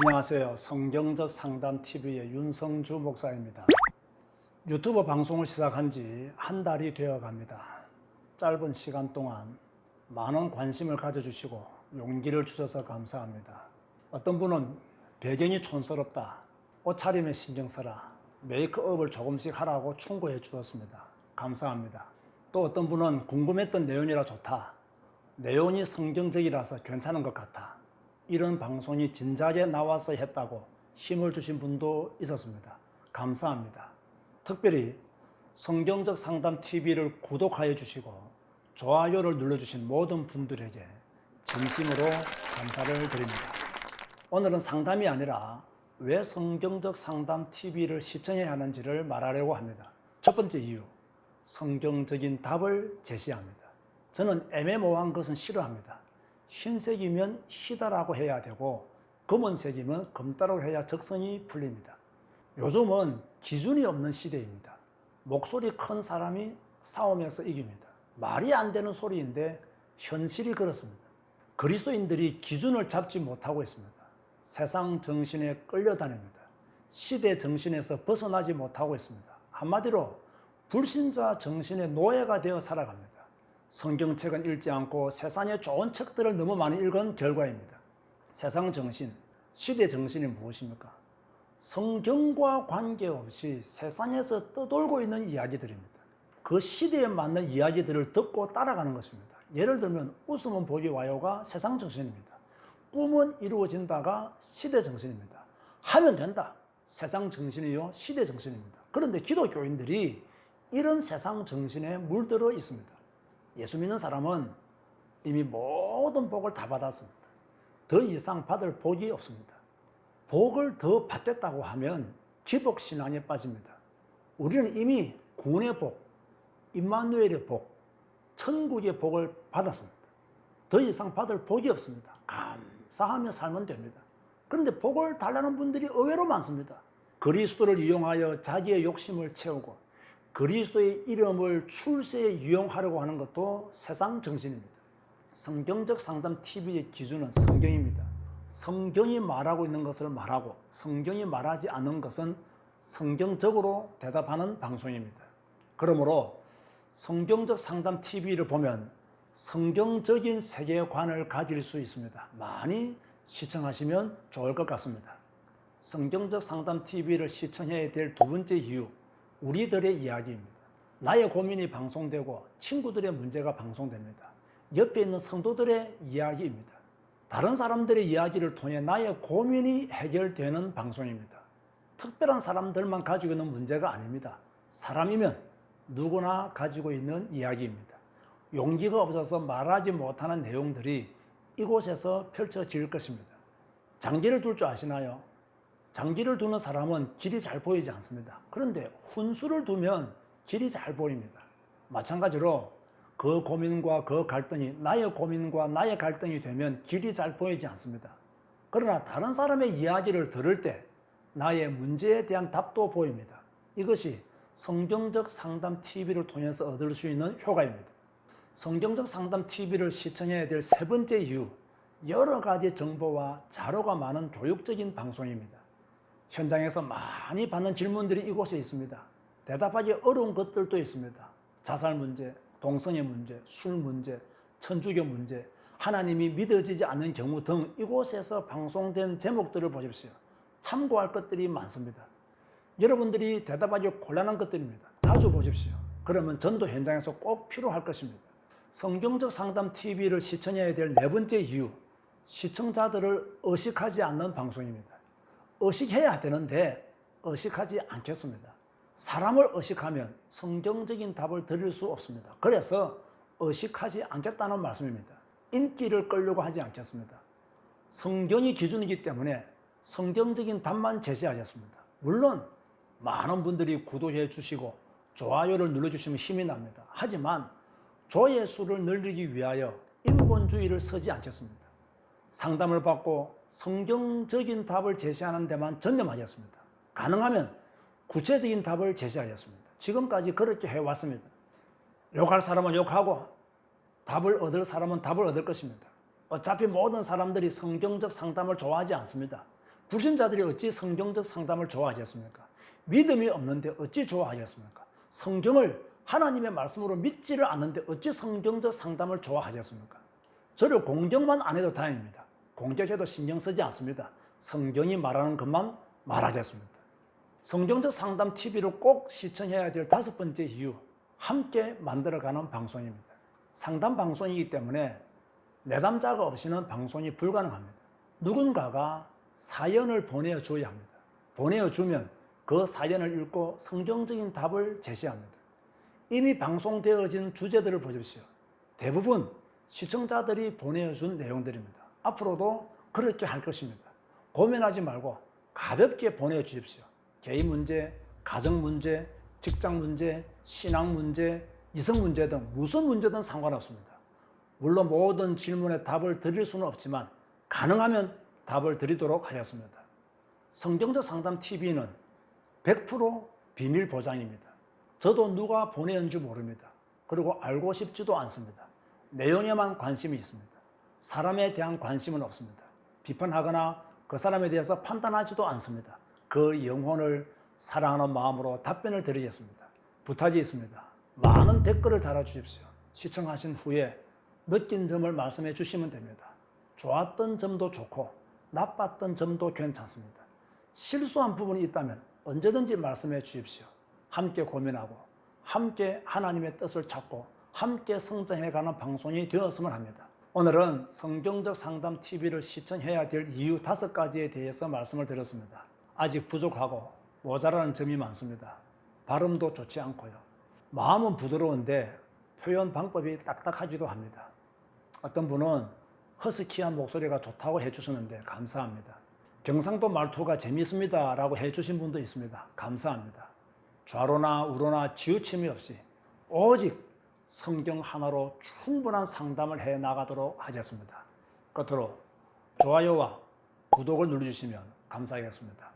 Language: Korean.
안녕하세요. 성경적 상담 TV의 윤성주 목사입니다. 유튜브 방송을 시작한 지 한 달이 되어 갑니다. 짧은 시간 동안 많은 관심을 가져주시고 용기를 주셔서 감사합니다. 어떤 분은 배경이 촌스럽다, 옷차림에 신경 써라, 메이크업을 조금씩 하라고 충고해 주었습니다. 감사합니다. 또 어떤 분은 궁금했던 내용이라 좋다, 내용이 성경적이라서 괜찮은 것 같아, 이런 방송이 진작에 나와서 했다고 힘을 주신 분도 있었습니다. 감사합니다. 특별히 성경적 상담 TV를 구독하여 주시고 좋아요를 눌러주신 모든 분들에게 진심으로 감사를 드립니다. 오늘은 상담이 아니라 왜 성경적 상담 TV를 시청해야 하는지를 말하려고 합니다. 첫 번째 이유, 성경적인 답을 제시합니다. 저는 애매모호한 것은 싫어합니다. 흰색이면 희다라고 해야 되고 검은색이면 검다라고 해야 적성이 풀립니다. 요즘은 기준이 없는 시대입니다. 목소리 큰 사람이 싸움에서 이깁니다. 말이 안 되는 소리인데 현실이 그렇습니다. 그리스도인들이 기준을 잡지 못하고 있습니다. 세상 정신에 끌려다닙니다. 시대 정신에서 벗어나지 못하고 있습니다. 한마디로 불신자 정신의 노예가 되어 살아갑니다. 성경책은 읽지 않고 세상의 좋은 책들을 너무 많이 읽은 결과입니다. 세상 정신, 시대 정신이 무엇입니까? 성경과 관계없이 세상에서 떠돌고 있는 이야기들입니다. 그 시대에 맞는 이야기들을 듣고 따라가는 것입니다. 예를 들면 웃으면 복이 와요가 세상 정신입니다. 꿈은 이루어진다가 시대 정신입니다. 하면 된다, 세상 정신이요 시대 정신입니다. 그런데 기독교인들이 이런 세상 정신에 물들어 있습니다. 예수 믿는 사람은 이미 모든 복을 다 받았습니다. 더 이상 받을 복이 없습니다. 복을 더 받겠다고 하면 기복신앙에 빠집니다. 우리는 이미 구원의 복, 임마누엘의 복, 천국의 복을 받았습니다. 더 이상 받을 복이 없습니다. 감사하며 살면 됩니다. 그런데 복을 달라는 분들이 의외로 많습니다. 그리스도를 이용하여 자기의 욕심을 채우고 그리스도의 이름을 출세에 이용하려고 하는 것도 세상 정신입니다. 성경적 상담 TV의 기준은 성경입니다. 성경이 말하고 있는 것을 말하고 성경이 말하지 않는 것은 성경적으로 대답하는 방송입니다. 그러므로 성경적 상담 TV를 보면 성경적인 세계관을 가질 수 있습니다. 많이 시청하시면 좋을 것 같습니다. 성경적 상담 TV를 시청해야 될 두 번째 이유, 우리들의 이야기입니다. 나의 고민이 방송되고 친구들의 문제가 방송됩니다. 옆에 있는 성도들의 이야기입니다. 다른 사람들의 이야기를 통해 나의 고민이 해결되는 방송입니다. 특별한 사람들만 가지고 있는 문제가 아닙니다. 사람이면 누구나 가지고 있는 이야기입니다. 용기가 없어서 말하지 못하는 내용들이 이곳에서 펼쳐질 것입니다. 장기를 둘 줄 아시나요? 장기를 두는 사람은 길이 잘 보이지 않습니다. 그런데 훈수를 두면 길이 잘 보입니다. 마찬가지로 그 고민과 그 갈등이 나의 고민과 나의 갈등이 되면 길이 잘 보이지 않습니다. 그러나 다른 사람의 이야기를 들을 때 나의 문제에 대한 답도 보입니다. 이것이 성경적 상담 TV를 통해서 얻을 수 있는 효과입니다. 성경적 상담 TV를 시청해야 될 세 번째 이유, 여러 가지 정보와 자료가 많은 교육적인 방송입니다. 현장에서 많이 받는 질문들이 이곳에 있습니다. 대답하기 어려운 것들도 있습니다. 자살 문제, 동성애 문제, 술 문제, 천주교 문제, 하나님이 믿어지지 않는 경우 등 이곳에서 방송된 제목들을 보십시오. 참고할 것들이 많습니다. 여러분들이 대답하기 곤란한 것들입니다. 자주 보십시오. 그러면 전도 현장에서 꼭 필요할 것입니다. 성경적 상담 TV를 시청해야 될 네 번째 이유, 시청자들을 의식하지 않는 방송입니다. 의식해야 되는데 의식하지 않겠습니다. 사람을 의식하면 성경적인 답을 드릴 수 없습니다. 그래서 의식하지 않겠다는 말씀입니다. 인기를 끌려고 하지 않겠습니다. 성경이 기준이기 때문에 성경적인 답만 제시하겠습니다. 물론 많은 분들이 구독해 주시고 좋아요를 눌러주시면 힘이 납니다. 하지만 조회수를 늘리기 위하여 인본주의를 쓰지 않겠습니다. 상담을 받고 성경적인 답을 제시하는 데만 전념하겠습니다. 가능하면 구체적인 답을 제시하겠습니다. 지금까지 그렇게 해왔습니다. 욕할 사람은 욕하고 답을 얻을 사람은 답을 얻을 것입니다. 어차피 모든 사람들이 성경적 상담을 좋아하지 않습니다. 불신자들이 어찌 성경적 상담을 좋아하겠습니까? 믿음이 없는데 어찌 좋아하겠습니까? 성경을 하나님의 말씀으로 믿지를 않는데 어찌 성경적 상담을 좋아하겠습니까? 저를 공격만 안 해도 다행입니다. 공격해도 신경 쓰지 않습니다. 성경이 말하는 것만 말하겠습니다. 성경적 상담 TV를 꼭 시청해야 될 5번째 이유, 함께 만들어가는 방송입니다. 상담 방송이기 때문에 내담자가 없이는 방송이 불가능합니다. 누군가가 사연을 보내줘야 합니다. 보내주면 그 사연을 읽고 성경적인 답을 제시합니다. 이미 방송되어진 주제들을 보십시오. 대부분 시청자들이 보내준 내용들입니다. 앞으로도 그렇게 할 것입니다. 고민하지 말고 가볍게 보내주십시오. 개인 문제, 가정 문제, 직장 문제, 신앙 문제, 이성 문제 등 무슨 문제든 상관없습니다. 물론 모든 질문에 답을 드릴 수는 없지만 가능하면 답을 드리도록 하겠습니다. 성경적 상담 TV는 100% 비밀 보장입니다. 저도 누가 보내는지 모릅니다. 그리고 알고 싶지도 않습니다. 내용에만 관심이 있습니다. 사람에 대한 관심은 없습니다. 비판하거나 그 사람에 대해서 판단하지도 않습니다. 그 영혼을 사랑하는 마음으로 답변을 드리겠습니다. 부탁이 있습니다. 많은 댓글을 달아주십시오. 시청하신 후에 느낀 점을 말씀해 주시면 됩니다. 좋았던 점도 좋고 나빴던 점도 괜찮습니다. 실수한 부분이 있다면 언제든지 말씀해 주십시오. 함께 고민하고 함께 하나님의 뜻을 찾고 함께 성장해가는 방송이 되었으면 합니다. 오늘은 성경적 상담 TV를 시청해야 될 이유 5가지에 대해서 말씀을 드렸습니다. 아직 부족하고 모자라는 점이 많습니다. 발음도 좋지 않고요. 마음은 부드러운데 표현 방법이 딱딱하기도 합니다. 어떤 분은 허스키한 목소리가 좋다고 해주셨는데 감사합니다. 경상도 말투가 재미있습니다 라고 해주신 분도 있습니다. 감사합니다. 좌로나 우로나 치우침이 없이 오직 성경 하나로 충분한 상담을 해 나가도록 하겠습니다. 끝으로 좋아요와 구독을 눌러주시면 감사하겠습니다.